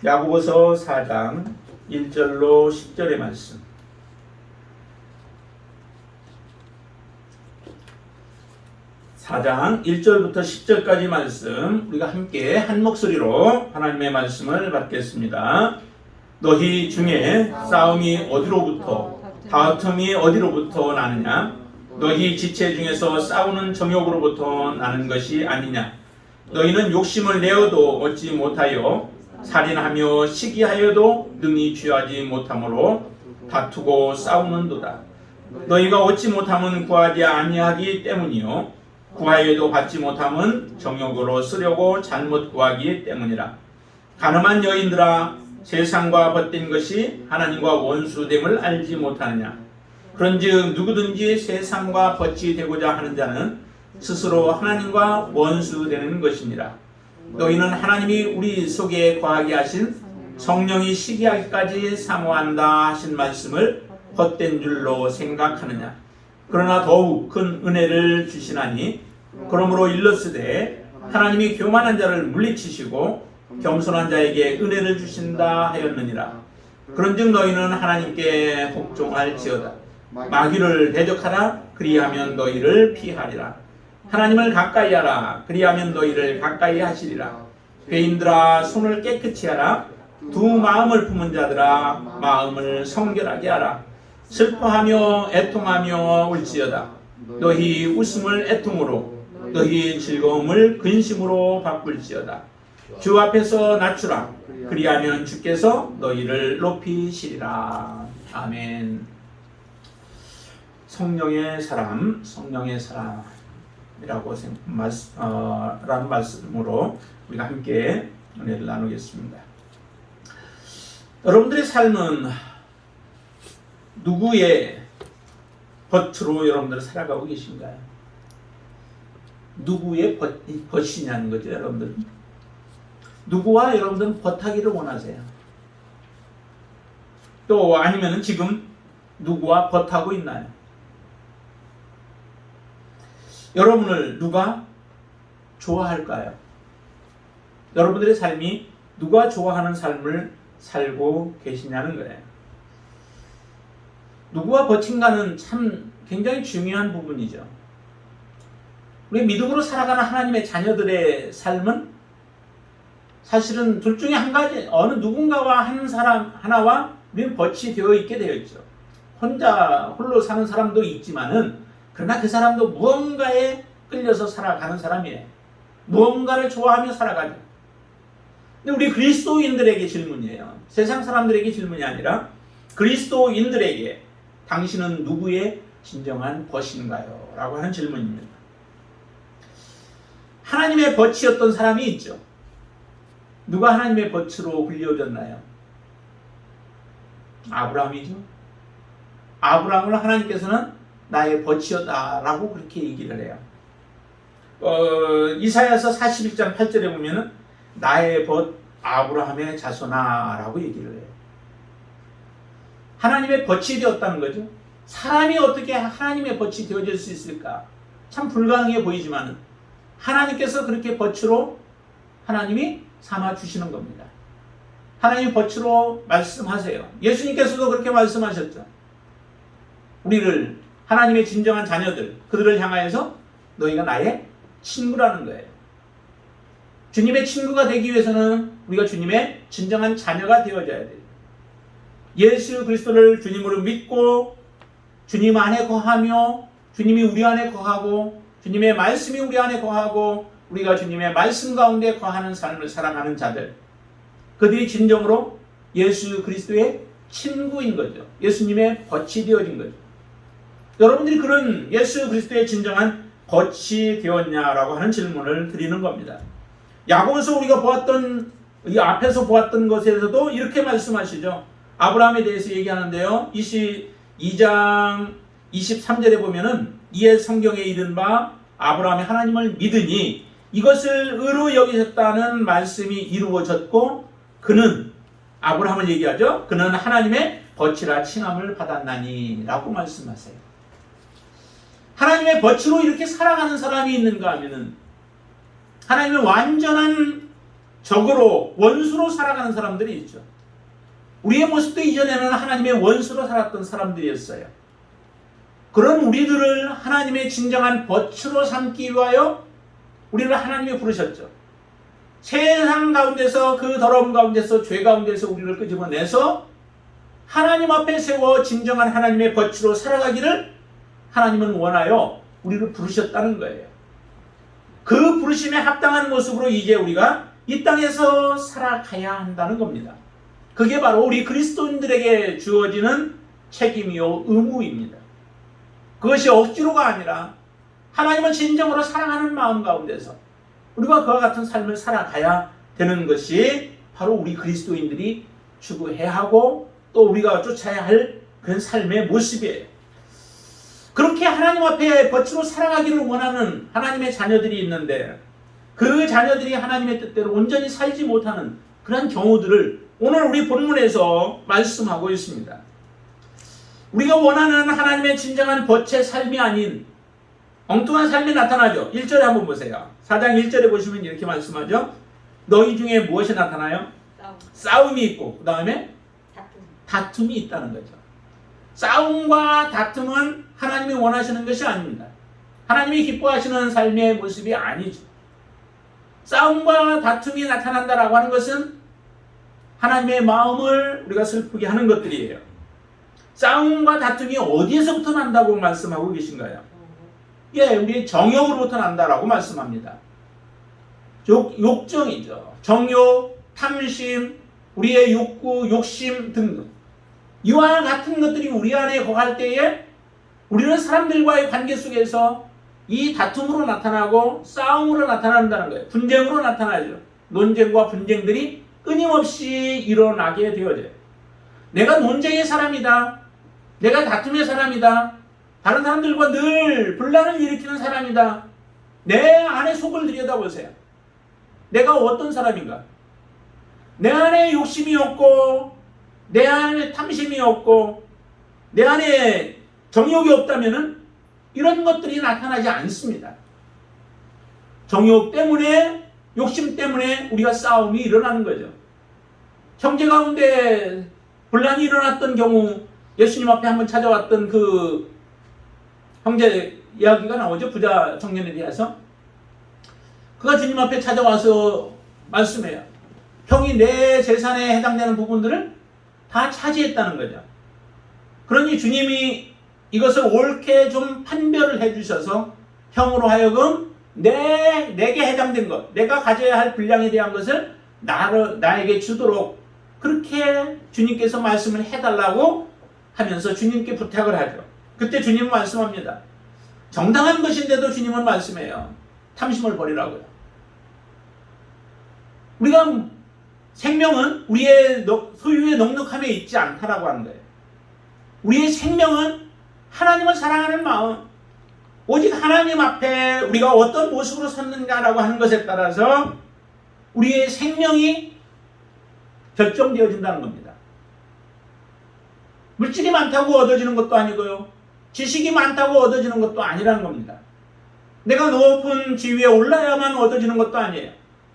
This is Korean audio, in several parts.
야고보서 4장 1절로 10절의 말씀. (4장) 1절부터 10절까지 말씀 우리가 함께 한 목소리로 하나님의 말씀을 받겠습니다. 너희 중에 싸움이 어디로부터 다툼이 어디로부터 나느냐? 너희 지체 중에서 싸우는 정욕으로부터 나는 것이 아니냐? 너희는 욕심을 내어도 얻지 못하여 살인하며 시기하여도 능히 취하지 못하므로 다투고 싸우는도다. 너희가 얻지 못함은 구하지 아니하기 때문이요 구하여도 받지 못함은 정욕으로 쓰려고 잘못 구하기 때문이라. 가늠한 여인들아, 세상과 벗된 것이 하나님과 원수됨을 알지 못하느냐? 그런즉 누구든지 세상과 벗이 되고자 하는 자는 스스로 하나님과 원수되는 것이니라. 너희는 하나님이 우리 속에 거하게 하신 성령이 시기하기까지 사모한다 하신 말씀을 헛된 줄로 생각하느냐? 그러나 더욱 큰 은혜를 주시나니 그러므로 일렀으되 하나님이 교만한 자를 물리치시고 겸손한 자에게 은혜를 주신다 하였느니라. 그런즉 너희는 하나님께 복종할지어다. 마귀를 대적하라. 그리하면 너희를 피하리라. 하나님을 가까이 하라. 그리하면 너희를 가까이 하시리라. 죄인들아, 손을 깨끗이 하라. 두 마음을 품은 자들아, 마음을 성결하게 하라. 슬퍼하며 애통하며 울지어다. 너희 웃음을 애통으로, 너희 즐거움을 근심으로 바꿀지어다. 주 앞에서 낮추라. 그리하면 주께서 너희를 높이시리라. 아멘. 성령의 사람, 성령의 사람이라고 라는 말씀으로 우리가 함께 은혜를 나누겠습니다. 여러분들의 삶은 누구의 벗으로 여러분들 살아가고 계신가요? 누구의 벗이냐는 거죠, 여러분들. 누구와 여러분들은 벗하기를 원하세요? 또 아니면 지금 누구와 벗하고 있나요? 여러분을 누가 좋아할까요? 여러분들의 삶이 누가 좋아하는 삶을 살고 계시냐는 거예요. 누구와 벗인가는 참 굉장히 중요한 부분이죠. 우리 믿음으로 살아가는 하나님의 자녀들의 삶은 사실은 둘 중에 한 가지, 어느 누군가와 한 사람 하나와 우리는 벗이 되어 있게 되어 있죠. 홀로 사는 사람도 있지만은 그러나 그 사람도 무언가에 끌려서 살아가는 사람이에요. 무언가를 좋아하며 살아가죠. 근데 우리 그리스도인들에게 질문이에요. 세상 사람들에게 질문이 아니라 그리스도인들에게 당신은 누구의 진정한 벗인가요? 라고 하는 질문입니다. 하나님의 벗이었던 사람이 있죠. 누가 하나님의 벗으로 불려졌나요? 아브라함이죠. 아브라함을 하나님께서는 나의 벗이었다라고 그렇게 얘기를 해요. 이사야서 41장 8절에 보면은 나의 벗 아브라함의 자손아라고 얘기를 해요. 하나님의 벗이 되었다는 거죠. 사람이 어떻게 하나님의 벗이 되어질 수 있을까? 참 불가능해 보이지만 하나님께서 그렇게 벗으로 하나님이 삼아 주시는 겁니다. 하나님 벗으로 말씀하세요. 예수님께서도 그렇게 말씀하셨죠. 우리를 하나님의 진정한 자녀들, 그들을 향하여서 너희가 나의 친구라는 거예요. 주님의 친구가 되기 위해서는 우리가 주님의 진정한 자녀가 되어져야 돼요. 예수 그리스도를 주님으로 믿고 주님 안에 거하며 주님이 우리 안에 거하고 주님의 말씀이 우리 안에 거하고 우리가 주님의 말씀 가운데 거하는 삶을 살아가는 자들, 그들이 진정으로 예수 그리스도의 친구인 거죠. 예수님의 벗이 되어진 거죠. 여러분들이 그런 예수 그리스도의 진정한 벗이 되었냐라고 하는 질문을 드리는 겁니다. 야고보서 우리가 보았던 이 앞에서 보았던 것에서도 이렇게 말씀하시죠. 아브라함에 대해서 얘기하는데요. 22장 23절에 보면은 이에 성경에 이른 바 아브라함이 하나님을 믿으니 이것을 의로 여기셨다는 말씀이 이루어졌고 그는 아브라함을 얘기하죠. 그는 하나님의 벗이라 칭함을 받았나니 라고 말씀하세요. 하나님의 벗으로 이렇게 살아가는 사람이 있는가 하면은 하나님의 완전한 적으로 원수로 살아가는 사람들이 있죠. 우리의 모습도 이전에는 하나님의 원수로 살았던 사람들이었어요. 그런 우리들을 하나님의 진정한 벗으로 삼기 위하여 우리를 하나님이 부르셨죠. 세상 가운데서, 그 더러움 가운데서, 죄 가운데서 우리를 끄집어내서 하나님 앞에 세워 진정한 하나님의 벗으로 살아가기를 하나님은 원하여 우리를 부르셨다는 거예요. 그 부르심에 합당한 모습으로 이제 우리가 이 땅에서 살아가야 한다는 겁니다. 그게 바로 우리 그리스도인들에게 주어지는 책임이요 의무입니다. 그것이 억지로가 아니라 하나님을 진정으로 사랑하는 마음 가운데서 우리가 그와 같은 삶을 살아가야 되는 것이 바로 우리 그리스도인들이 추구해야 하고 또 우리가 쫓아야 할 그런 삶의 모습이에요. 그렇게 하나님 앞에 벗으로 살아가기를 원하는 하나님의 자녀들이 있는데 그 자녀들이 하나님의 뜻대로 온전히 살지 못하는 그런 경우들을 오늘 우리 본문에서 말씀하고 있습니다. 우리가 원하는 하나님의 진정한 벗의 삶이 아닌 엉뚱한 삶이 나타나죠. 1절에 한번 보세요. 4장 1절에 보시면 이렇게 말씀하죠. 너희 중에 무엇이 나타나요? 싸움이 있고 그 다음에 다툼이 있다는 거죠. 싸움과 다툼은 하나님이 원하시는 것이 아닙니다. 하나님이 기뻐하시는 삶의 모습이 아니죠. 싸움과 다툼이 나타난다라고 하는 것은 하나님의 마음을 우리가 슬프게 하는 것들이에요. 싸움과 다툼이 어디에서부터 난다고 말씀하고 계신가요? 예, 우리의 정욕으로부터 난다라고 말씀합니다. 욕정이죠. 정욕, 탐심, 우리의 욕구, 욕심 등등. 이와 같은 것들이 우리 안에 거할 때에 우리는 사람들과의 관계 속에서 이 다툼으로 나타나고 싸움으로 나타난다는 거예요. 분쟁으로 나타나죠. 논쟁과 분쟁들이 끊임없이 일어나게 되어져요. 내가 논쟁의 사람이다. 내가 다툼의 사람이다. 다른 사람들과 늘 분란을 일으키는 사람이다. 내 안에 속을 들여다보세요. 내가 어떤 사람인가? 내 안에 욕심이 없고 내 안에 탐심이 없고 내 안에 정욕이 없다면은 이런 것들이 나타나지 않습니다. 정욕 때문에, 욕심 때문에 우리가 싸움이 일어나는 거죠. 형제 가운데 분란이 일어났던 경우 예수님 앞에 한번 찾아왔던 그 형제 이야기가 나오죠. 부자 청년에 대해서. 그가 주님 앞에 찾아와서 말씀해요. 형이 내 재산에 해당되는 부분들을 다 차지했다는 거죠. 그러니 주님이 이것을 옳게 좀 판별을 해주셔서 형으로 하여금 내게 해당된 것, 내가 가져야 할 분량에 대한 것을 나에게 주도록 그렇게 주님께서 말씀을 해달라고 하면서 주님께 부탁을 하죠. 그때 주님은 말씀합니다. 정당한 것인데도 주님은 말씀해요. 탐심을 버리라고요. 우리가 생명은 우리의 소유의 넉넉함에 있지 않다라고 하는 거예요. 우리의 생명은 하나님을 사랑하는 마음, 오직 하나님 앞에 우리가 어떤 모습으로 섰는가라고 하는 것에 따라서 우리의 생명이 결정되어진다는 겁니다. 물질이 많다고 얻어지는 것도 아니고요. 지식이 많다고 얻어지는 것도 아니라는 겁니다. 내가 높은 지위에 올라야만 얻어지는 것도 아니에요.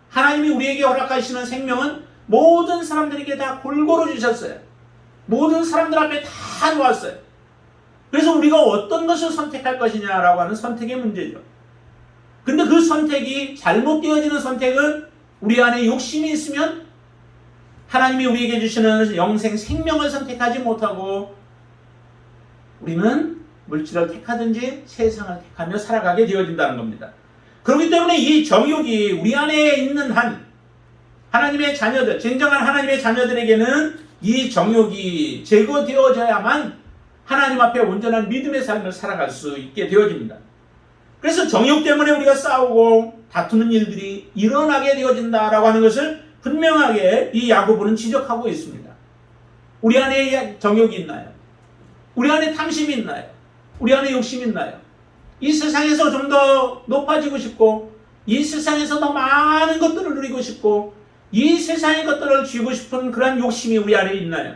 하나님이 우리에게 허락하시는 생명은 모든 사람들에게 다 골고루 주셨어요. 모든 사람들 앞에 다 놓았어요. 그래서 우리가 어떤 것을 선택할 것이냐라고 하는 선택의 문제죠. 근데 그 선택이 잘못되어지는 선택은 우리 안에 욕심이 있으면 하나님이 우리에게 주시는 영생 생명을 선택하지 못하고 우리는 물질을 택하든지 세상을 택하며 살아가게 되어진다는 겁니다. 그렇기 때문에 이 정욕이 우리 안에 있는 한 하나님의 자녀들, 진정한 하나님의 자녀들에게는 이 정욕이 제거되어져야만 하나님 앞에 온전한 믿음의 삶을 살아갈 수 있게 되어집니다. 그래서 정욕 때문에 우리가 싸우고 다투는 일들이 일어나게 되어진다라고 하는 것을 분명하게 이 야고보는 지적하고 있습니다. 우리 안에 정욕이 있나요? 우리 안에 탐심이 있나요? 우리 안에 욕심이 있나요? 이 세상에서 좀 더 높아지고 싶고 이 세상에서 더 많은 것들을 누리고 싶고 이 세상의 것들을 쥐고 싶은 그런 욕심이 우리 안에 있나요?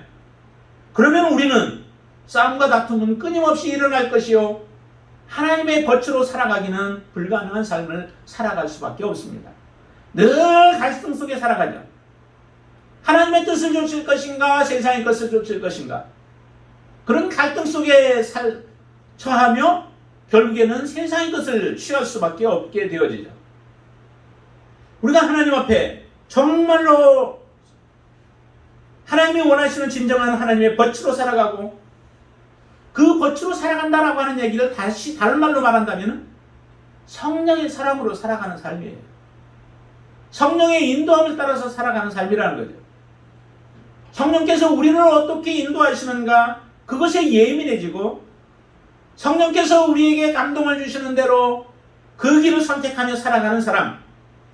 그러면 우리는 싸움과 다툼은 끊임없이 일어날 것이요 하나님의 벗으로 살아가기는 불가능한 삶을 살아갈 수밖에 없습니다. 늘 갈등 속에 살아가죠. 하나님의 뜻을 좇을 것인가 세상의 것을 좇을 것인가 그런 갈등 속에 처하며 결국에는 세상의 것을 취할 수밖에 없게 되어지죠. 우리가 하나님 앞에 정말로 하나님이 원하시는 진정한 하나님의 법치로 살아가고 그 법치로 살아간다라고 하는 얘기를 다시 다른 말로 말한다면 성령의 사람으로 살아가는 삶이에요. 성령의 인도함을 따라서 살아가는 삶이라는 거죠. 성령께서 우리를 어떻게 인도하시는가 그것에 예민해지고 성령께서 우리에게 감동을 주시는 대로 그 길을 선택하며 살아가는 사람,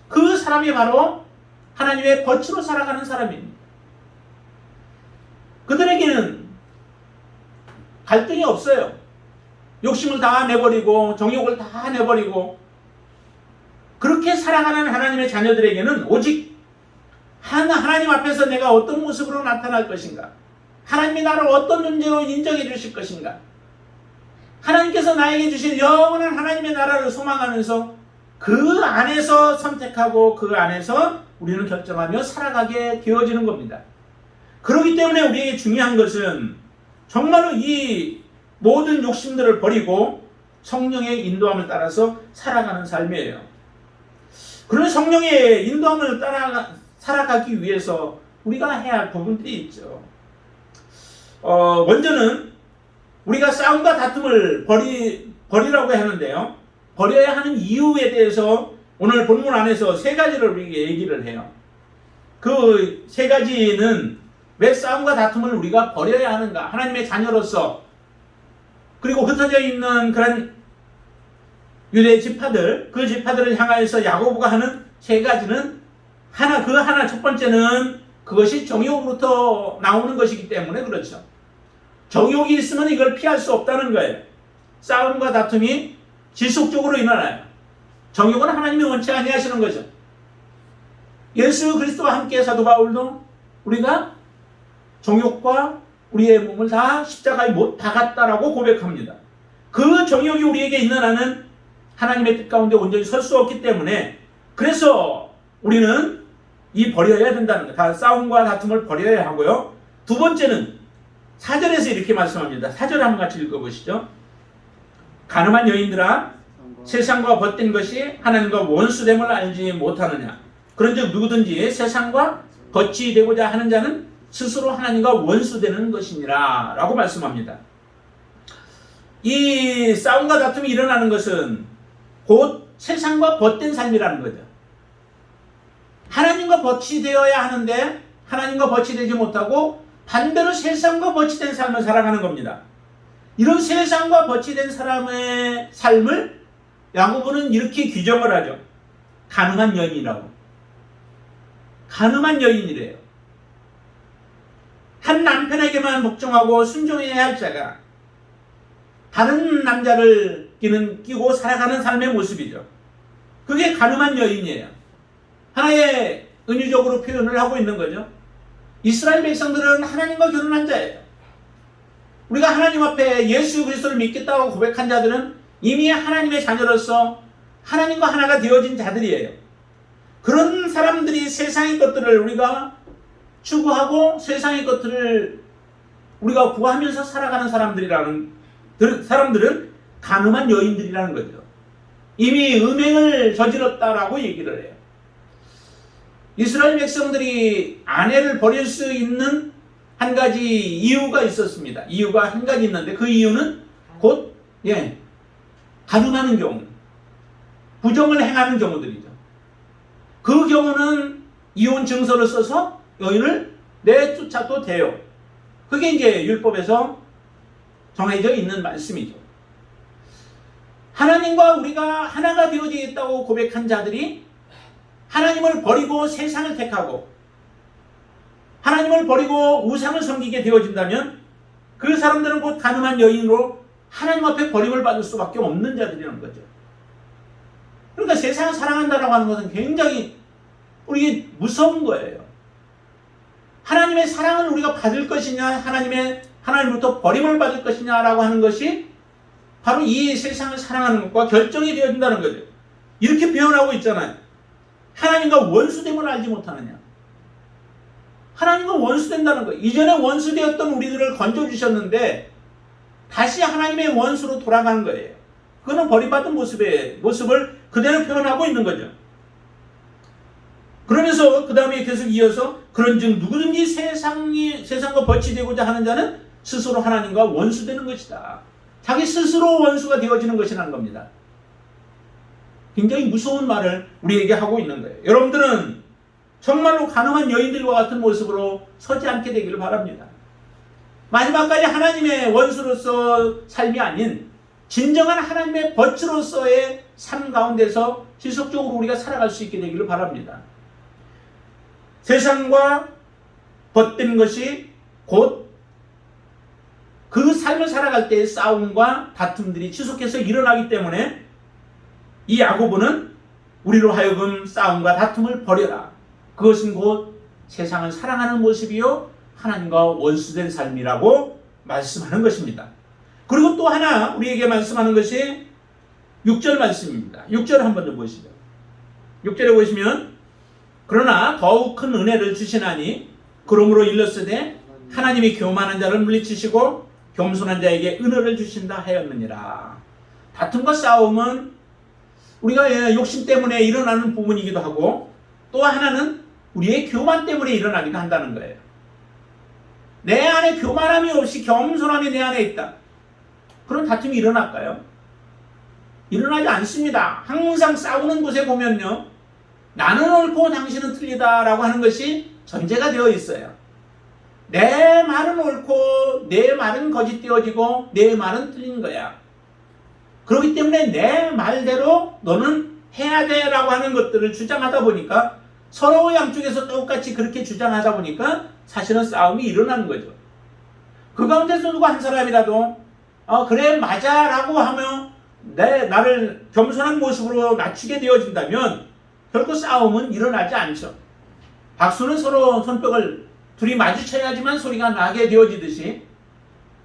그 사람이 바로 하나님의 법치로 살아가는 사람입니다. 그들에게는 갈등이 없어요. 욕심을 다 내버리고 정욕을 다 내버리고 그렇게 살아가는 하나님의 자녀들에게는 오직 하나님 앞에서 내가 어떤 모습으로 나타날 것인가, 하나님이 나를 어떤 존재로 인정해 주실 것인가, 하나님께서 나에게 주신 영원한 하나님의 나라를 소망하면서 그 안에서 선택하고 그 안에서 우리는 결정하며 살아가게 되어지는 겁니다. 그렇기 때문에 우리에게 중요한 것은 정말로 이 모든 욕심들을 버리고 성령의 인도함을 따라서 살아가는 삶이에요. 그런 성령의 인도함을 따라 살아가기 위해서 우리가 해야 할 부분들이 있죠. 먼저는 우리가 싸움과 다툼을 버리라고 하는데요. 버려야 하는 이유에 대해서 오늘 본문 안에서 세 가지를 우리에게 얘기를 해요. 그 세 가지는 왜 싸움과 다툼을 우리가 버려야 하는가? 하나님의 자녀로서 그리고 흩어져 있는 그런 유대 지파들, 그 지파들을 향하여서 야고보가 하는 세 가지는 하나 첫 번째는 그것이 정욕으로부터 나오는 것이기 때문에 그렇죠. 정욕이 있으면 이걸 피할 수 없다는 거예요. 싸움과 다툼이 지속적으로 일어나요. 정욕은 하나님이 원치 아니하시는 거죠. 예수 그리스도와 함께 사도 바울도 우리가 정욕과 우리의 몸을 다 십자가에 못 박았다라고 고백합니다. 그 정욕이 우리에게 있는 한은 하나님의 뜻 가운데 온전히 설 수 없기 때문에 그래서 우리는 이 버려야 된다는 거예요. 싸움과 다툼을 버려야 하고요. 두 번째는 4절에서 이렇게 말씀합니다. 4절 한번 같이 읽어보시죠. 가늠한 여인들아 세상과 벗된 것이 하나님과 원수됨을 알지 못하느냐. 그런즉 누구든지 세상과 벗이 되고자 하는 자는 스스로 하나님과 원수되는 것이니라 라고 말씀합니다. 이 싸움과 다툼이 일어나는 것은 곧 세상과 벗된 삶이라는 거죠. 하나님과 벗이 되어야 하는데 하나님과 벗이 되지 못하고 반대로 세상과 벗이 된 삶을 살아가는 겁니다. 이런 세상과 벗이 된 사람의 삶을 야고보는 이렇게 규정을 하죠. 가늠한 여인이라고. 가늠한 여인이래요. 한 남편에게만 복종하고 순종해야 할 자가 다른 남자를 끼고 살아가는 삶의 모습이죠. 그게 가늠한 여인이에요. 하나의 은유적으로 표현을 하고 있는 거죠. 이스라엘 백성들은 하나님과 결혼한 자예요. 우리가 하나님 앞에 예수 그리스도를 믿겠다고 고백한 자들은 이미 하나님의 자녀로서 하나님과 하나가 되어진 자들이에요. 그런 사람들이 세상의 것들을 우리가 추구하고 세상의 것들을 우리가 구하면서 살아가는 사람들은 가늠한 여인들이라는 거죠. 이미 음행을 저질렀다라고 얘기를 해요. 이스라엘 백성들이 아내를 버릴 수 있는 한 가지 이유가 있었습니다. 이유가 한 가지 있는데 그 이유는 곧 가늠하는 경우, 부정을 행하는 경우들이죠. 그 경우는 이혼 증서를 써서 여인을 내쫓아도 돼요. 그게 이제 율법에서 정해져 있는 말씀이죠. 하나님과 우리가 하나가 되어지겠다고 고백한 자들이 하나님을 버리고 세상을 택하고 하나님을 버리고 우상을 섬기게 되어진다면 그 사람들은 곧 가늠한 여인으로 하나님 앞에 버림을 받을 수밖에 없는 자들이라는 거죠. 그러니까 세상을 사랑한다라고 하는 것은 굉장히 우리에게 무서운 거예요. 하나님의 사랑을 우리가 받을 것이냐 하나님으로부터 버림을 받을 것이냐라고 하는 것이 바로 이 세상을 사랑하는 것과 결정이 되어진다는 거죠. 이렇게 표현하고 있잖아요. 하나님과 원수됨을 알지 못하느냐? 하나님과 원수된다는 거예요. 이전에 원수되었던 우리들을 건져주셨는데 다시 하나님의 원수로 돌아가는 거예요. 그거는 버림받은 모습을 그대로 표현하고 있는 거죠. 그러면서 그 다음에 계속 이어서 그런즉 누구든지 세상과 벗이 되고자 하는 자는 스스로 하나님과 원수되는 것이다. 자기 스스로 원수가 되어지는 것이라는 겁니다. 굉장히 무서운 말을 우리에게 하고 있는 거예요. 여러분들은 정말로 가늠한 여인들과 같은 모습으로 서지 않게 되기를 바랍니다. 마지막까지 하나님의 원수로서 삶이 아닌 진정한 하나님의 벗으로서의 삶 가운데서 지속적으로 우리가 살아갈 수 있게 되기를 바랍니다. 세상과 벗된 것이 곧 그 삶을 살아갈 때의 싸움과 다툼들이 지속해서 일어나기 때문에 이 야고보는 우리로 하여금 싸움과 다툼을 버려라. 그것은 곧 세상을 사랑하는 모습이요 하나님과 원수된 삶이라고 말씀하는 것입니다. 그리고 또 하나 우리에게 말씀하는 것이 6절 말씀입니다. 6절 한번 더 보시죠. 6절에 보시면 그러나 더욱 큰 은혜를 주시나니 그러므로 일렀으되 하나님이 교만한 자를 물리치시고 겸손한 자에게 은혜를 주신다 하였느니라. 다툼과 싸움은 우리가 욕심 때문에 일어나는 부분이기도 하고 또 하나는 우리의 교만 때문에 일어나기도 한다는 거예요. 내 안에 교만함이 없이 겸손함이 내 안에 있다. 그런 다툼이 일어날까요? 일어나지 않습니다. 항상 싸우는 곳에 보면요. 나는 옳고 당신은 틀리다라고 하는 것이 전제가 되어 있어요. 내 말은 옳고 내 말은 거짓되어지고 내 말은 틀린 거야. 그렇기 때문에 내 말대로 너는 해야 돼라고 하는 것들을 주장하다 보니까 서로 양쪽에서 똑같이 그렇게 주장하다 보니까 사실은 싸움이 일어나는 거죠. 그 가운데서 누구 한 사람이라도 그래 맞아 라고 하며 나를 겸손한 모습으로 낮추게 되어진다면 결코 싸움은 일어나지 않죠. 박수는 서로 손뼉을 둘이 마주쳐야지만 소리가 나게 되어지듯이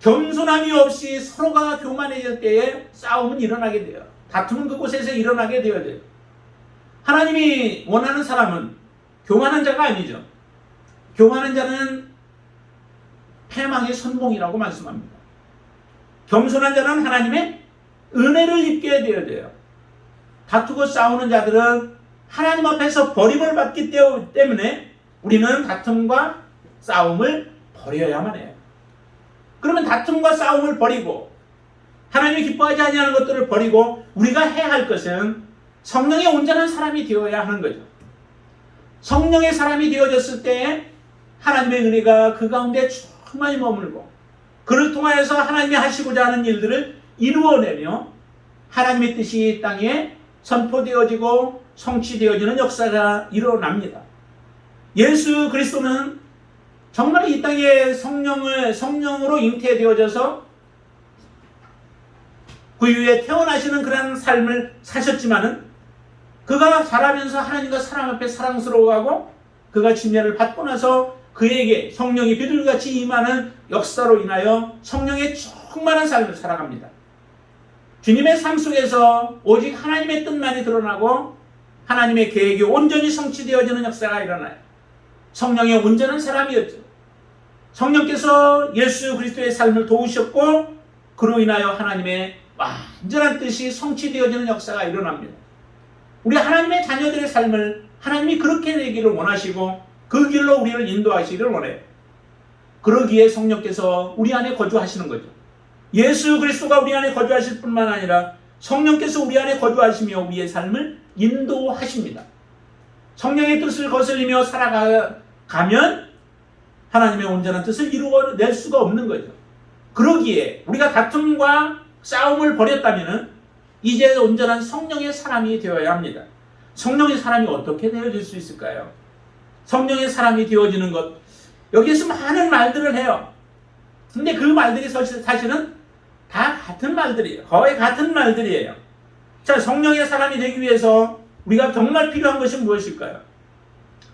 겸손함이 없이 서로가 교만해질 때에 싸움은 일어나게 돼요. 다툼은 그곳에서 일어나게 되어져요. 하나님이 원하는 사람은 교만한 자가 아니죠. 교만한 자는 패망의 선봉이라고 말씀합니다. 겸손한 자는 하나님의 은혜를 입게 되어져요. 다투고 싸우는 자들은 하나님 앞에서 버림을 받기 때문에 우리는 다툼과 싸움을 버려야만 해요. 그러면 다툼과 싸움을 버리고 하나님이 기뻐하지 아니하는 것들을 버리고 우리가 해야 할 것은 성령의 온전한 사람이 되어야 하는 거죠. 성령의 사람이 되어졌을 때 하나님의 은혜가 그 가운데 충만히 머물고 그를 통하여서 하나님이 하시고자 하는 일들을 이루어내며 하나님의 뜻이 땅에 선포되어지고 성취되어지는 역사가 일어납니다. 예수 그리스도는 정말 이 땅에 성령으로 잉태되어져서 그 이후에 태어나시는 그런 삶을 사셨지만은 그가 자라면서 하나님과 사람 앞에 사랑스러워하고 그가 침례를 받고 나서 그에게 성령이 비둘기같이 임하는 역사로 인하여 성령의 충만한 삶을 살아갑니다. 주님의 삶 속에서 오직 하나님의 뜻만이 드러나고 하나님의 계획이 온전히 성취되어지는 역사가 일어나요. 성령의 온전한 사람이었죠. 성령께서 예수 그리스도의 삶을 도우셨고 그로 인하여 하나님의 완전한 뜻이 성취되어지는 역사가 일어납니다. 우리 하나님의 자녀들의 삶을 하나님이 그렇게 되기를 원하시고 그 길로 우리를 인도하시기를 원해요. 그러기에 성령께서 우리 안에 거주하시는 거죠. 예수 그리스도가 우리 안에 거주하실 뿐만 아니라 성령께서 우리 안에 거주하시며 우리의 삶을 인도하십니다. 성령의 뜻을 거슬리며 살아가면 하나님의 온전한 뜻을 이루어낼 수가 없는 거죠. 그러기에 우리가 다툼과 싸움을 벌였다면 이제 온전한 성령의 사람이 되어야 합니다. 성령의 사람이 어떻게 되어질 수 있을까요? 성령의 사람이 되어지는 것, 여기에서 많은 말들을 해요. 근데 그 말들이 사실은 다 같은 말들이에요. 거의 같은 말들이에요. 자, 성령의 사람이 되기 위해서 우리가 정말 필요한 것이 무엇일까요?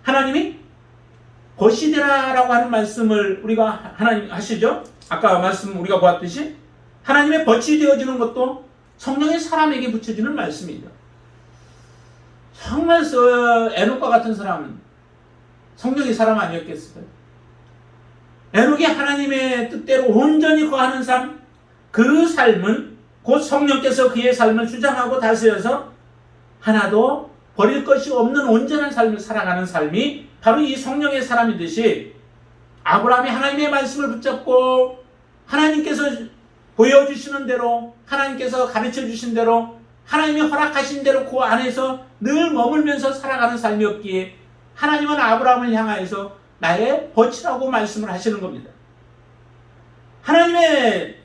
하나님이 벗이 되라라고 하는 말씀을 우리가 하나님 하시죠? 아까 말씀 우리가 보았듯이 하나님의 벗이 되어지는 것도 성령의 사람에게 붙여지는 말씀이죠. 정말 에녹과 같은 사람은 성령의 사람 아니었겠어요? 에녹이 하나님의 뜻대로 온전히 거하는 삶, 그 삶은 곧 성령께서 그의 삶을 주장하고 다스려서 하나도 버릴 것이 없는 온전한 삶을 살아가는 삶이 바로 이 성령의 사람이듯이, 아브라함이 하나님의 말씀을 붙잡고 하나님께서 보여주시는 대로, 하나님께서 가르쳐 주신 대로, 하나님이 허락하신 대로 그 안에서 늘 머물면서 살아가는 삶이었기에 하나님은 아브라함을 향하여서 나의 벗이라고 말씀을 하시는 겁니다. 하나님의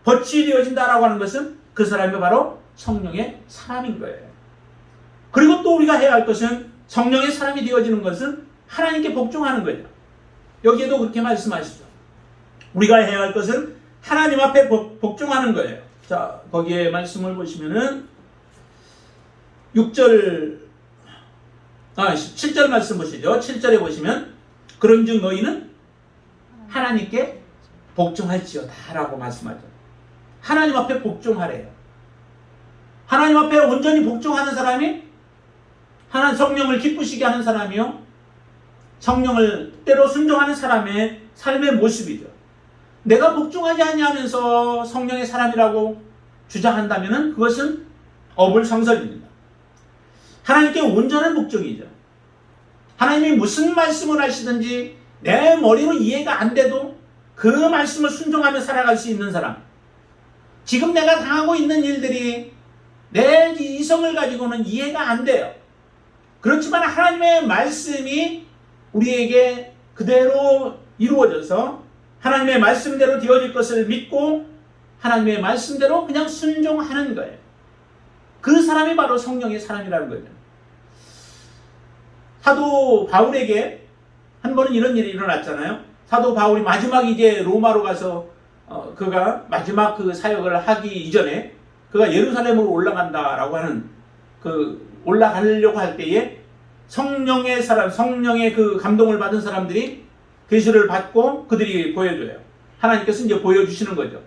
벗이 되어진다라고 하는 것은 그 사람이 바로 성령의 사람인 거예요. 그리고 또 우리가 해야 할 것은, 성령의 사람이 되어지는 것은 하나님께 복종하는 거예요. 여기에도 그렇게 말씀하시죠. 우리가 해야 할 것은 하나님 앞에 복종하는 거예요. 자, 거기에 말씀을 보시면은 7절 말씀 보시죠. 7절에 보시면 그런즉 너희는 하나님께 복종할지어다 라고 말씀하죠. 하나님 앞에 복종하래요. 하나님 앞에 온전히 복종하는 사람이 하나님 성령을 기쁘시게 하는 사람이요, 성령을 때로 순종하는 사람의 삶의 모습이죠. 내가 복종하지 아니하면서 성령의 사람이라고 주장한다면 그것은 어불성설입니다. 하나님께 온전한 복종이죠. 하나님이 무슨 말씀을 하시든지 내 머리로 이해가 안 돼도 그 말씀을 순종하며 살아갈 수 있는 사람. 지금 내가 당하고 있는 일들이 내 이성을 가지고는 이해가 안 돼요. 그렇지만 하나님의 말씀이 우리에게 그대로 이루어져서 하나님의 말씀대로 되어질 것을 믿고 하나님의 말씀대로 그냥 순종하는 거예요. 그 사람이 바로 성령의 사람이라는 거예요. 사도 바울에게 한 번은 이런 일이 일어났잖아요. 사도 바울이 마지막 이제 로마로 가서 그가 마지막 그 사역을 하기 이전에 그가 예루살렘으로 올라간다라고 하는, 올라가려고 할 때에 성령의 사람, 성령의 그 감동을 받은 사람들이 계시를 받고 그들이 보여줘요. 하나님께서 이제 보여주시는 거죠.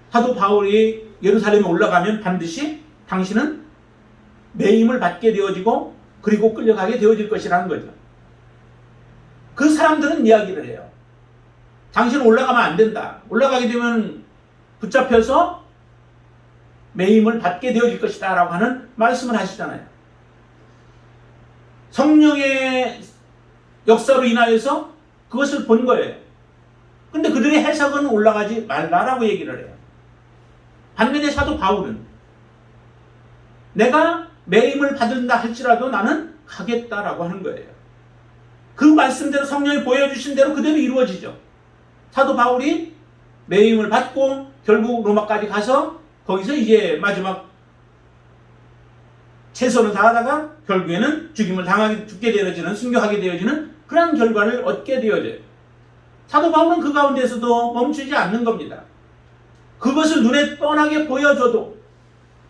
사도 바울이 예루살렘에 올라가면 반드시 당신은 매임을 받게 되어지고 그리고 끌려가게 되어질 것이라는 거죠. 그 사람들은 이야기를 해요. 당신은 올라가면 안 된다. 올라가게 되면 붙잡혀서 매임을 받게 되어질 것이다 라고 하는 말씀을 하시잖아요. 성령의 역사로 인하여서 그것을 본 거예요. 근데 그들의 해석은 올라가지 말라라고 얘기를 해요. 반면에 사도 바울은 내가 매임을 받는다 할지라도 나는 가겠다라고 하는 거예요. 그 말씀대로 성령이 보여주신 대로 그대로 이루어지죠. 사도 바울이 매임을 받고 결국 로마까지 가서 거기서 이제 마지막 최선을 다하다가 결국에는 죽게 되어지는, 순교하게 되어지는 그런 결과를 얻게 되어져요. 사도 바울은 그 가운데서도 멈추지 않는 겁니다. 그것을 눈에 뻔하게 보여줘도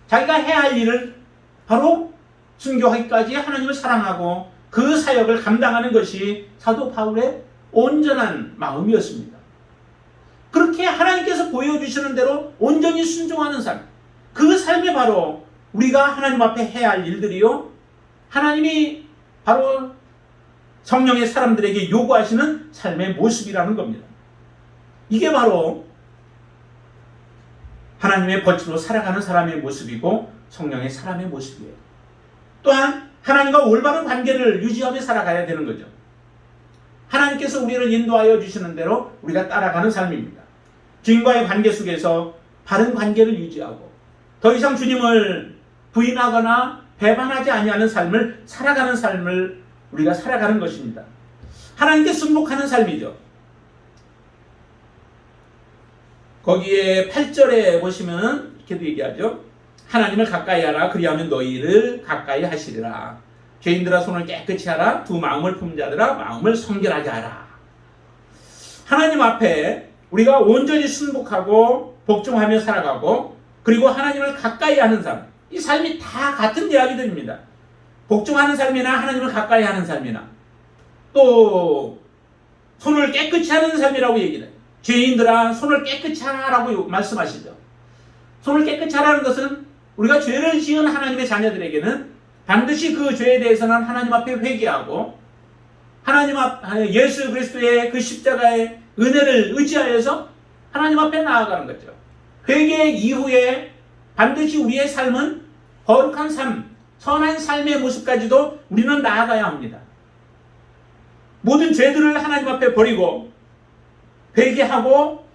자기가 해야 할 일을 바로 순교하기까지 하나님을 사랑하고 그 사역을 감당하는 것이 사도 바울의 온전한 마음이었습니다. 그렇게 하나님께서 보여주시는 대로 온전히 순종하는 삶, 그 삶이 바로 우리가 하나님 앞에 해야 할 일들이요, 하나님이 바로 성령의 사람들에게 요구하시는 삶의 모습이라는 겁니다. 이게 바로 하나님의 벗으로 살아가는 사람의 모습이고 성령의 사람의 모습이에요. 또한 하나님과 올바른 관계를 유지하며 살아가야 되는 거죠. 하나님께서 우리를 인도하여 주시는 대로 우리가 따라가는 삶입니다. 주님과의 관계 속에서 바른 관계를 유지하고 더 이상 주님을 부인하거나 배반하지 아니하는 삶을 살아가는 삶을 우리가 살아가는 것입니다. 하나님께 순복하는 삶이죠. 거기에 8절에 보시면 이렇게도 얘기하죠. 하나님을 가까이 하라. 그리하면 너희를 가까이 하시리라. 죄인들아 손을 깨끗이 하라. 두 마음을 품은 자들아 마음을 성결하게 하라. 하나님 앞에 우리가 온전히 순복하고 복종하며 살아가고 그리고 하나님을 가까이 하는 삶, 이 삶이 다 같은 이야기들입니다. 복종하는 삶이나 하나님을 가까이 하는 삶이나 또 손을 깨끗이 하는 삶이라고 얘기해요. 죄인들아 손을 깨끗이 하라고 말씀하시죠. 손을 깨끗이 하라는 것은 우리가 죄를 지은 하나님의 자녀들에게는 반드시 그 죄에 대해서는 하나님 앞에 회개하고 하나님 예수 그리스도의 그 십자가의 은혜를 의지하여서 하나님 앞에 나아가는 거죠. 회개 이후에 반드시 우리의 삶은 거룩한 삶, 선한 삶의 모습까지도 우리는 나아가야 합니다. 모든 죄들을 하나님 앞에 버리고 회개하고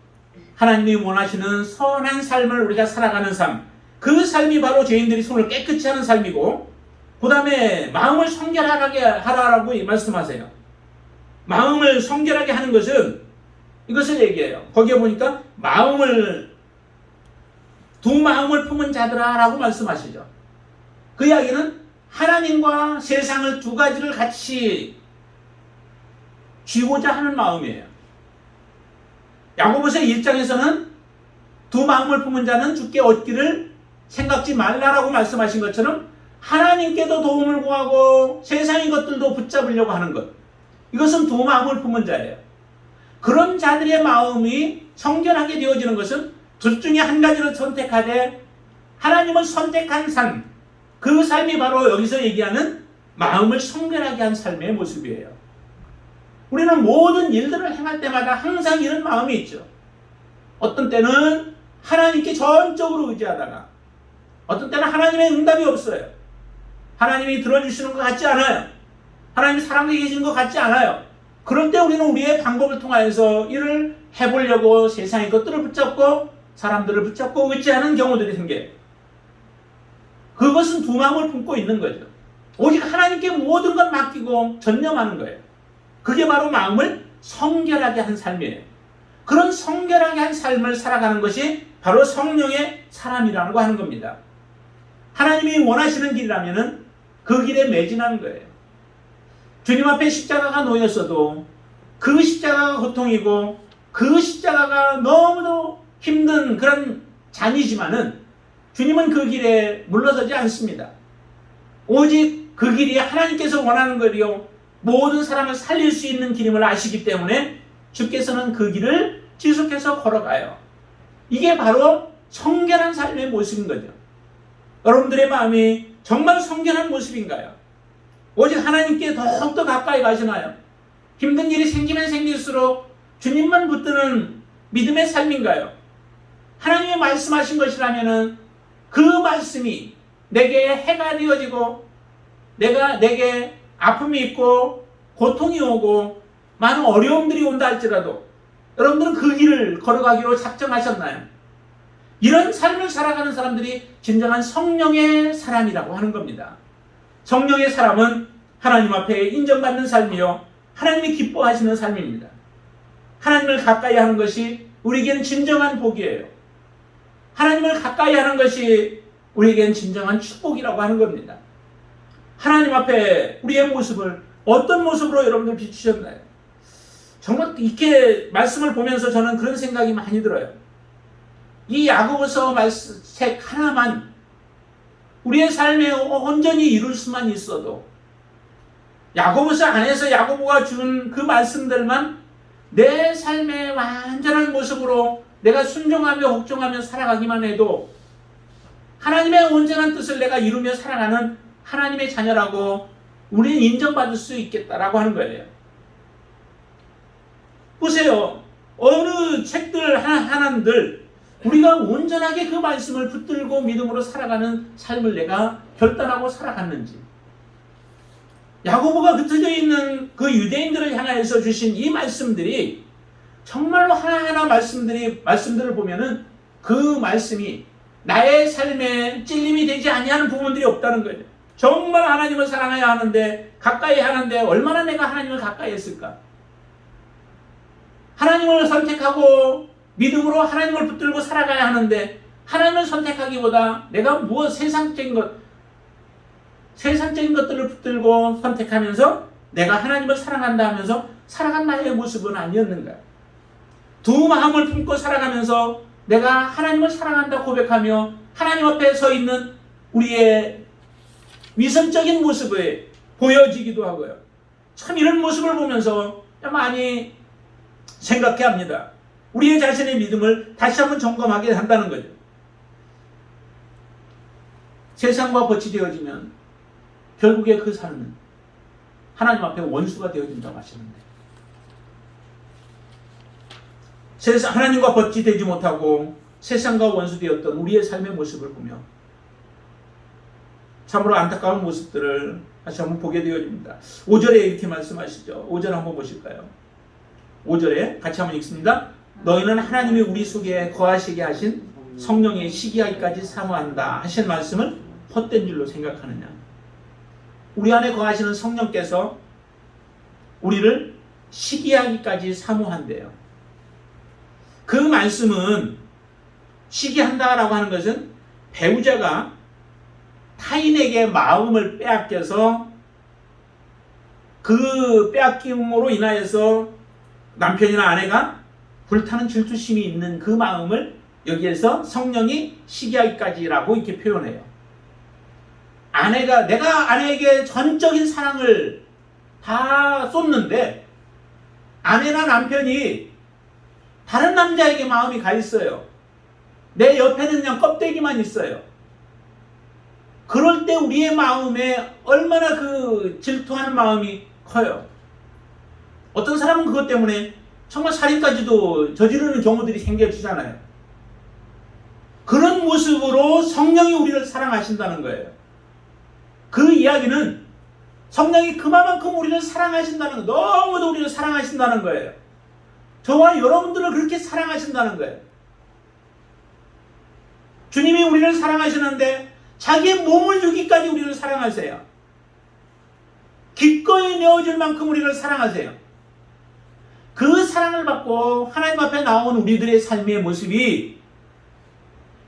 하나님이 원하시는 선한 삶을 우리가 살아가는 삶, 그 삶이 바로 죄인들이 손을 깨끗이 하는 삶이고, 그 다음에 마음을 성결하게 하라고 말씀하세요. 마음을 성결하게 하는 것은 이것을 얘기해요. 거기에 보니까 두 마음을 품은 자들아라고 말씀하시죠. 그 이야기는 하나님과 세상을 두 가지를 같이 쥐고자 하는 마음이에요. 야고보서 1장에서는 두 마음을 품은 자는 주께 얻기를 생각지 말라라고 말씀하신 것처럼 하나님께도 도움을 구하고 세상의 것들도 붙잡으려고 하는 것, 이것은 두 마음을 품은 자예요. 그런 자들의 마음이 성결하게 되어지는 것은 둘 중에 한 가지를 선택하되 하나님을 선택한 삶, 그 삶이 바로 여기서 얘기하는 마음을 성결하게 한 삶의 모습이에요. 우리는 모든 일들을 행할 때마다 항상 이런 마음이 있죠. 어떤 때는 하나님께 전적으로 의지하다가 어떤 때는 하나님의 응답이 없어요. 하나님이 들어주시는 것 같지 않아요. 하나님이 사랑하게 계신 것 같지 않아요. 그럴 때 우리는 우리의 방법을 통하여서 일을 해보려고 세상의 것들을 붙잡고 사람들을 붙잡고 의지하는 경우들이 생겨요. 그것은 두 마음을 품고 있는 거죠. 오직 하나님께 모든 걸 맡기고 전념하는 거예요. 그게 바로 마음을 성결하게 한 삶이에요. 그런 성결하게 한 삶을 살아가는 것이 바로 성령의 사람이라고 하는 겁니다. 하나님이 원하시는 길이라면 그 길에 매진하는 거예요. 주님 앞에 십자가가 놓였어도 그 십자가가 고통이고 그 십자가가 너무도 힘든 그런 잔이지만은 주님은 그 길에 물러서지 않습니다. 오직 그 길이 하나님께서 원하는 거리요 모든 사람을 살릴 수 있는 길임을 아시기 때문에 주께서는 그 길을 지속해서 걸어가요. 이게 바로 성결한 삶의 모습인 거죠. 여러분들의 마음이 정말 성결한 모습인가요? 오직 하나님께 더욱더 가까이 가시나요? 힘든 일이 생기면 생길수록 주님만 붙드는 믿음의 삶인가요? 하나님이 말씀하신 것이라면 그 말씀이 내게 해가 되어지고 내게 아픔이 있고 고통이 오고 많은 어려움들이 온다 할지라도 여러분들은 그 길을 걸어가기로 작정하셨나요? 이런 삶을 살아가는 사람들이 진정한 성령의 사람이라고 하는 겁니다. 성령의 사람은 하나님 앞에 인정받는 삶이요 하나님이 기뻐하시는 삶입니다. 하나님을 가까이 하는 것이 우리에게는 진정한 복이에요. 하나님을 가까이 하는 것이 우리에게는 진정한 축복이라고 하는 겁니다. 하나님 앞에 우리의 모습을 어떤 모습으로 여러분들 비추셨나요? 정말 이렇게 말씀을 보면서 저는 그런 생각이 많이 들어요. 이 야고보서 책 하나만 우리의 삶에 온전히 이룰 수만 있어도 야고보서 안에서 야고보가 준 그 말씀들만 내 삶의 완전한 모습으로 내가 순종하며 복종하며 살아가기만 해도 하나님의 온전한 뜻을 내가 이루며 살아가는 하나님의 자녀라고 우리는 인정받을 수 있겠다라고 하는 거예요. 보세요. 어느 책들 하나들 우리가 온전하게 그 말씀을 붙들고 믿음으로 살아가는 삶을 내가 결단하고 살아갔는지, 야고보가 흩어져 있는 그 유대인들을 향하여서 주신 이 말씀들이 정말로 하나하나 말씀들을 보면은 그 말씀이 나의 삶에 찔림이 되지 아니하는 부분들이 없다는 거예요. 정말 하나님을 사랑해야 하는데 가까이 하는데 얼마나 내가 하나님을 가까이 했을까? 하나님을 선택하고 믿음으로 하나님을 붙들고 살아가야 하는데 하나님을 선택하기보다 내가 세상적인 것들을 붙들고 선택하면서 내가 하나님을 사랑한다 하면서 살아간 나의 모습은 아니었는가? 두 마음을 품고 살아가면서 내가 하나님을 사랑한다 고백하며 하나님 앞에 서 있는 우리의 위선적인 모습에 보여지기도 하고요. 참 이런 모습을 보면서 많이 생각해야 합니다. 우리의 자신의 믿음을 다시 한번 점검하게 한다는 거죠. 세상과 벗이 되어지면 결국에 그 삶은 하나님 앞에 원수가 되어진다고 하시는데, 하나님과 벗이 되지 못하고 세상과 원수되었던 우리의 삶의 모습을 보며 참으로 안타까운 모습들을 다시 한번 보게 되어집니다. 5절에 이렇게 말씀하시죠. 5절 한번 보실까요? 5절에 같이 한번 읽습니다. 너희는 하나님이 우리 속에 거하시게 하신 성령의 시기하기까지 사모한다 하신 말씀을 헛된 줄로 생각하느냐. 우리 안에 거하시는 성령께서 우리를 시기하기까지 사모한대요. 그 말씀은 시기한다라고 하는 것은 배우자가 타인에게 마음을 빼앗겨서 그 빼앗김으로 인하여서 남편이나 아내가 불타는 질투심이 있는 그 마음을 여기에서 성령이 시기하기까지라고 이렇게 표현해요. 내가 아내에게 전적인 사랑을 다 쏟는데 아내나 남편이 다른 남자에게 마음이 가 있어요. 내 옆에는 그냥 껍데기만 있어요. 그럴 때 우리의 마음에 얼마나 그 질투하는 마음이 커요. 어떤 사람은 그것 때문에 정말 살인까지도 저지르는 경우들이 생겨지잖아요. 그런 모습으로 성령이 우리를 사랑하신다는 거예요. 그 이야기는 성령이 그만큼 우리를 사랑하신다는 거, 너무도 우리를 사랑하신다는 거예요. 저와 여러분들을 그렇게 사랑하신다는 거예요. 주님이 우리를 사랑하시는데 자기의 몸을 주기까지 우리를 사랑하세요. 기꺼이 내어줄 만큼 우리를 사랑하세요. 그 사랑을 받고 하나님 앞에 나온 우리들의 삶의 모습이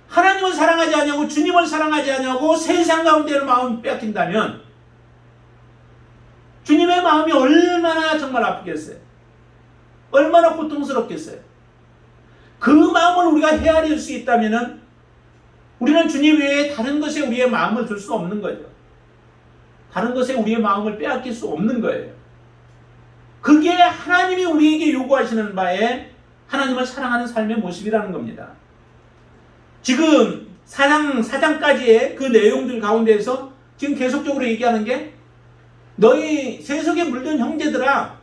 하나님을 사랑하지 않냐고, 주님을 사랑하지 않냐고 세상 가운데로 마음이 빼앗긴다면 주님의 마음이 얼마나 정말 아프겠어요. 얼마나 고통스럽겠어요. 그 마음을 우리가 헤아릴 수 있다면 우리는 주님 외에 다른 것에 우리의 마음을 둘 수 없는 거죠. 다른 것에 우리의 마음을 빼앗길 수 없는 거예요. 그게 하나님이 우리에게 요구하시는 바에 하나님을 사랑하는 삶의 모습이라는 겁니다. 지금 4장까지의 그 내용들 가운데에서 지금 계속적으로 얘기하는 게 너희 세속에 물든 형제들아,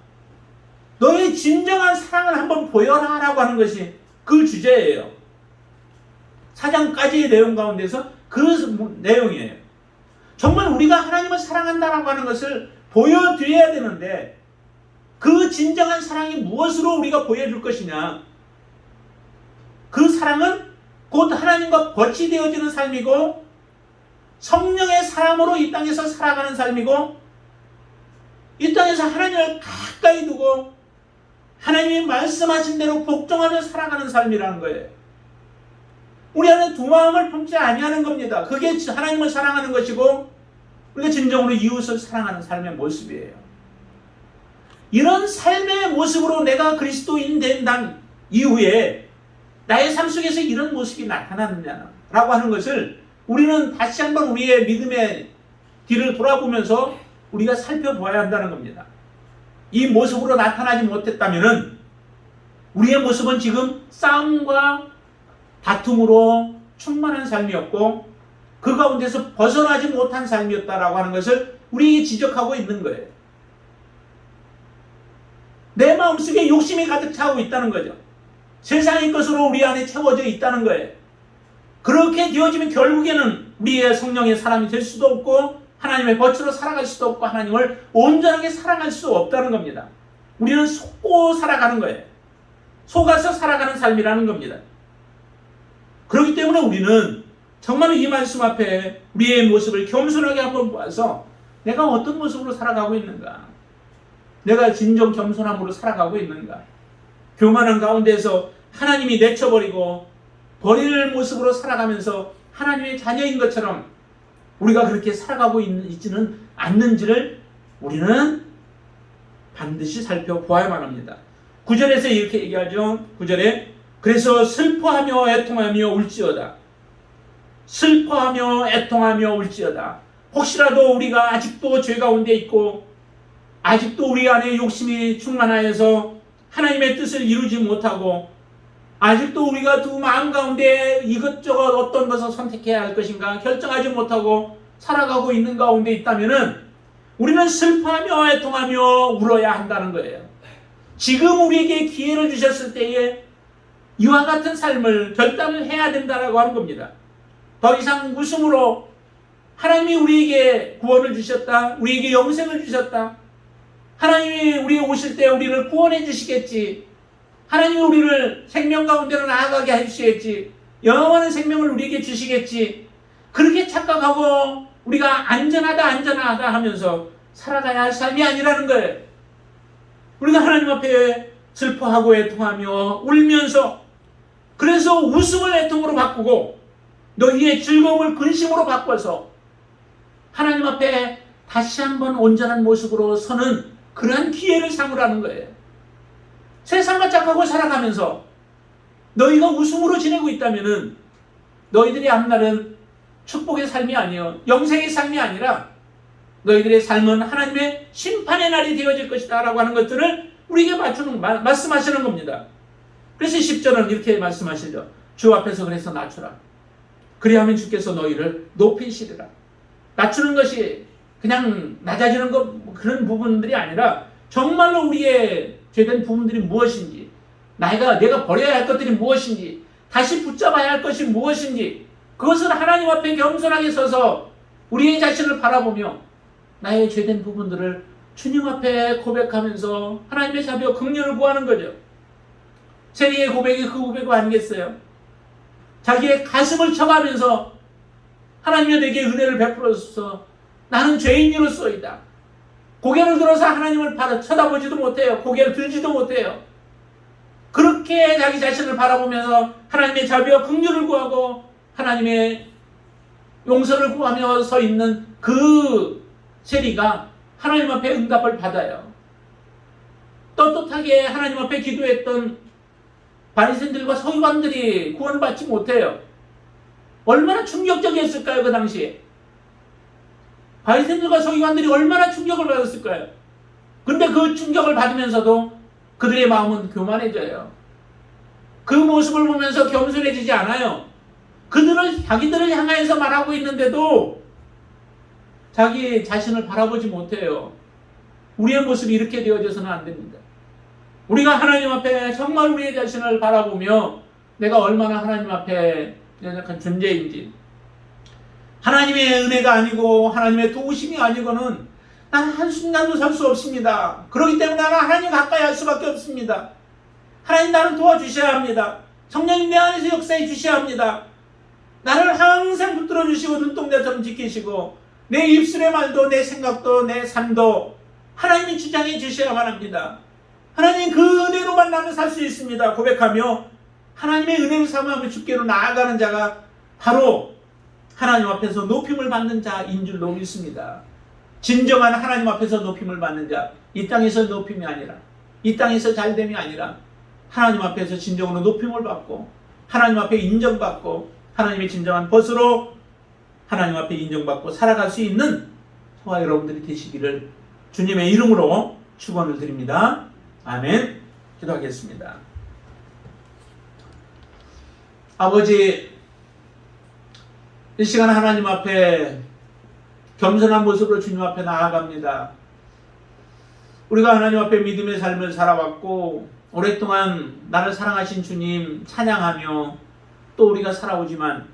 너의 진정한 사랑을 한번 보여라 라고 하는 것이 그 주제예요. 4장까지의 내용 가운데서 그 내용이에요. 정말 우리가 하나님을 사랑한다라고 하는 것을 보여드려야 되는데 그 진정한 사랑이 무엇으로 우리가 보여줄 것이냐. 그 사랑은 곧 하나님과 벗이 되어지는 삶이고 성령의 사람으로 이 땅에서 살아가는 삶이고 이 땅에서 하나님을 가까이 두고 하나님이 말씀하신 대로 복종하며 살아가는 삶이라는 거예요. 우리 안에 두 마음을 품지 아니하는 겁니다. 그게 하나님을 사랑하는 것이고 우리가 진정으로 이웃을 사랑하는 삶의 모습이에요. 이런 삶의 모습으로 내가 그리스도인 된 이후에 나의 삶 속에서 이런 모습이 나타나느냐라고 하는 것을 우리는 다시 한번 우리의 믿음의 뒤를 돌아보면서 우리가 살펴보아야 한다는 겁니다. 이 모습으로 나타나지 못했다면 우리의 모습은 지금 싸움과 다툼으로 충만한 삶이었고 그 가운데서 벗어나지 못한 삶이었다라고 하는 것을 우리에게 지적하고 있는 거예요. 내 마음속에 욕심이 가득 차고 있다는 거죠. 세상의 것으로 우리 안에 채워져 있다는 거예요. 그렇게 되어지면 결국에는 우리의 성령의 사람이 될 수도 없고 하나님의 벗으로 살아갈 수도 없고 하나님을 온전하게 사랑할 수 없다는 겁니다. 우리는 속고 살아가는 거예요. 속아서 살아가는 삶이라는 겁니다. 그렇기 때문에 우리는 정말 이 말씀 앞에 우리의 모습을 겸손하게 한번 보아서 내가 어떤 모습으로 살아가고 있는가? 내가 진정 겸손함으로 살아가고 있는가? 교만한 가운데서 하나님이 내쳐버리고 버릴 모습으로 살아가면서 하나님의 자녀인 것처럼 우리가 그렇게 살아가고 있지는 않는지를 우리는 반드시 살펴보아야만 합니다. 9절에서 이렇게 얘기하죠. 9절에 그래서 슬퍼하며 애통하며 울지어다. 슬퍼하며 애통하며 울지어다. 혹시라도 우리가 아직도 죄 가운데 있고 아직도 우리 안에 욕심이 충만하여서 하나님의 뜻을 이루지 못하고 아직도 우리가 두 마음 가운데 이것저것 어떤 것을 선택해야 할 것인가 결정하지 못하고 살아가고 있는 가운데 있다면은 우리는 슬퍼하며 애통하며 울어야 한다는 거예요. 지금 우리에게 기회를 주셨을 때에 이와 같은 삶을 결단을 해야 된다라고 하는 겁니다. 더 이상 웃음으로 하나님이 우리에게 구원을 주셨다. 우리에게 영생을 주셨다. 하나님이 우리에 오실 때 우리를 구원해 주시겠지. 하나님이 우리를 생명 가운데로 나아가게 해주시겠지. 영원한 생명을 우리에게 주시겠지. 그렇게 착각하고 우리가 안전하다 하면서 살아가야 할 삶이 아니라는 거예요. 우리가 하나님 앞에 슬퍼하고 애통하며 울면서 그래서 웃음을 애통으로 바꾸고 너희의 즐거움을 근심으로 바꿔서 하나님 앞에 다시 한번 온전한 모습으로 서는 그러한 기회를 삼으라는 거예요. 세상과 착하고 살아가면서 너희가 웃음으로 지내고 있다면은 너희들의 앞날은 축복의 삶이 아니요 영생의 삶이 아니라 너희들의 삶은 하나님의 심판의 날이 되어질 것이다 라고 하는 것들을 우리에게 말씀하시는 겁니다. 그래서 10절은 이렇게 말씀하시죠. 주 앞에서 그래서 낮추라. 그리하면 주께서 너희를 높이시리라. 낮추는 것이 그냥 낮아지는 것 그런 부분들이 아니라 정말로 우리의 죄된 부분들이 무엇인지 내가 버려야 할 것들이 무엇인지 다시 붙잡아야 할 것이 무엇인지 그것을 하나님 앞에 겸손하게 서서 우리의 자신을 바라보며 나의 죄된 부분들을 주님 앞에 고백하면서 하나님의 자비와 긍휼을 구하는 거죠. 세리의 고백이 그 고백 아니겠어요? 자기의 가슴을 쳐가면서 하나님이 내게 은혜를 베풀어서 나는 죄인으로서이다. 고개를 들어서 하나님을 쳐다보지도 못해요. 고개를 들지도 못해요. 그렇게 자기 자신을 바라보면서 하나님의 자비와 긍휼을 구하고 하나님의 용서를 구하며 서 있는 그 세리가 하나님 앞에 응답을 받아요. 떳떳하게 하나님 앞에 기도했던 바리새인들과 서기관들이 구원을 받지 못해요. 얼마나 충격적이었을까요? 그 당시에 바리새인들과 서기관들이 얼마나 충격을 받았을까요? 근데 그 충격을 받으면서도 그들의 마음은 교만해져요. 그 모습을 보면서 겸손해지지 않아요. 자기들을 향하여서 말하고 있는데도 자기 자신을 바라보지 못해요. 우리의 모습이 이렇게 되어져서는 안 됩니다. 우리가 하나님 앞에 정말 우리의 자신을 바라보며 내가 얼마나 하나님 앞에 연약한 존재인지 하나님의 은혜가 아니고 하나님의 도우심이 아니고는 나는 한순간도 살 수 없습니다. 그렇기 때문에 나는 하나님 가까이 할 수밖에 없습니다. 하나님 나를 도와주셔야 합니다. 성령님 내 안에서 역사해 주셔야 합니다. 나를 항상 붙들어 주시고 눈동자처럼 지키시고 내 입술의 말도 내 생각도 내 삶도 하나님이 주장해 주셔야만 합니다. 하나님 그 은혜로만 나는 살 수 있습니다. 고백하며 하나님의 은혜를 삼으며 주께로 나아가는 자가 바로 하나님 앞에서 높임을 받는 자인 줄로 믿습니다. 진정한 하나님 앞에서 높임을 받는 자, 이 땅에서 높임이 아니라 이 땅에서 잘됨이 아니라 하나님 앞에서 진정으로 높임을 받고 하나님 앞에 인정받고 하나님의 진정한 벗으로 하나님 앞에 인정받고 살아갈 수 있는 저와 여러분들이 되시기를 주님의 이름으로 축원을 드립니다. 아멘. 기도하겠습니다. 아버지, 이 시간 하나님 앞에 겸손한 모습으로 주님 앞에 나아갑니다. 우리가 하나님 앞에 믿음의 삶을 살아왔고 오랫동안 나를 사랑하신 주님 찬양하며 또 우리가 살아오지만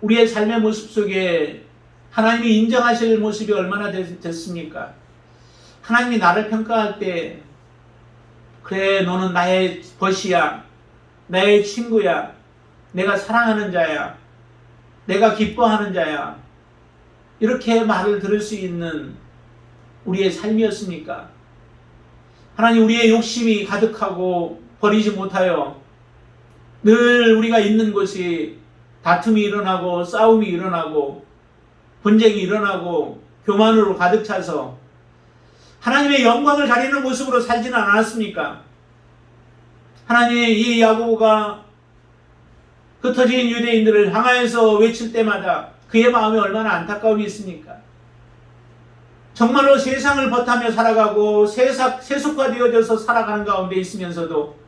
우리의 삶의 모습 속에 하나님이 인정하실 모습이 얼마나 됐습니까? 하나님이 나를 평가할 때 그래 너는 나의 벗이야, 나의 친구야, 내가 사랑하는 자야, 내가 기뻐하는 자야, 이렇게 말을 들을 수 있는 우리의 삶이었습니까? 하나님, 우리의 욕심이 가득하고 버리지 못하여 늘 우리가 있는 곳이 다툼이 일어나고 싸움이 일어나고 분쟁이 일어나고 교만으로 가득 차서 하나님의 영광을 가리는 모습으로 살지는 않았습니까? 하나님, 이 야고보가 흩어진 유대인들을 향하여서 외칠 때마다 그의 마음에 얼마나 안타까움이 있습니까? 정말로 세상을 벗하며 살아가고 세속화되어져서 살아가는 가운데 있으면서도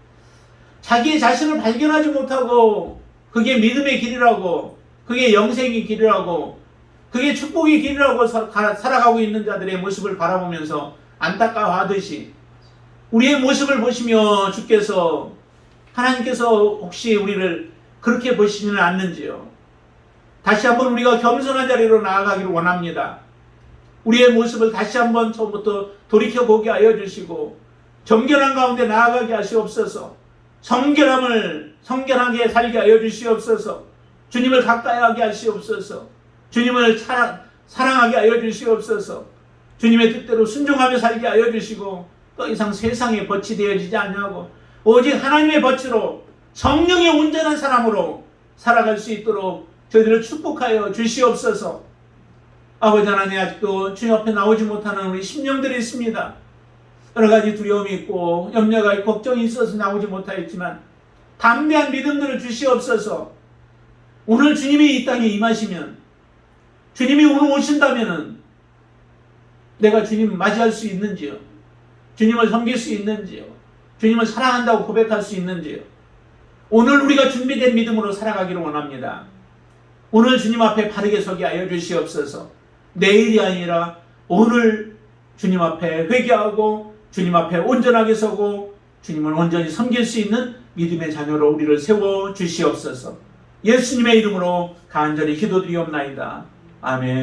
자기 자신을 발견하지 못하고 그게 믿음의 길이라고, 그게 영생의 길이라고, 그게 축복의 길이라고 살아가고 있는 자들의 모습을 바라보면서 안타까워하듯이 우리의 모습을 보시며 주께서, 하나님께서 혹시 우리를 그렇게 보시지는 않는지요? 다시 한번 우리가 겸손한 자리로 나아가기를 원합니다. 우리의 모습을 다시 한번 처음부터 돌이켜보게 하여 주시고 정결한 가운데 나아가게 하시옵소서. 성결하게 살게 하여 주시옵소서. 주님을 가까이 하게 하시옵소서. 주님을 사랑하게 하여 주시옵소서. 주님의 뜻대로 순종하며 살게 하여 주시고 더 이상 세상에 벗이 되어지지 않냐고 오직 하나님의 벗으로 성령의 온전한 사람으로 살아갈 수 있도록 저희들을 축복하여 주시옵소서. 아버지 하나님, 아직도 주님 앞에 나오지 못하는 우리 심령들이 있습니다. 여러 가지 두려움이 있고 염려가 있고 걱정이 있어서 나오지 못하였지만 담대한 믿음들을 주시옵소서. 오늘 주님이 이 땅에 임하시면, 주님이 오늘 오신다면 내가 주님 맞이할 수 있는지요? 주님을 섬길 수 있는지요? 주님을 사랑한다고 고백할 수 있는지요? 오늘 우리가 준비된 믿음으로 살아가기를 원합니다. 오늘 주님 앞에 바르게 서게 하여 주시옵소서. 내일이 아니라 오늘 주님 앞에 회개하고 주님 앞에 온전하게 서고 주님을 온전히 섬길 수 있는 믿음의 자녀로 우리를 세워 주시옵소서. 예수님의 이름으로 간절히 기도드리옵나이다. 아멘.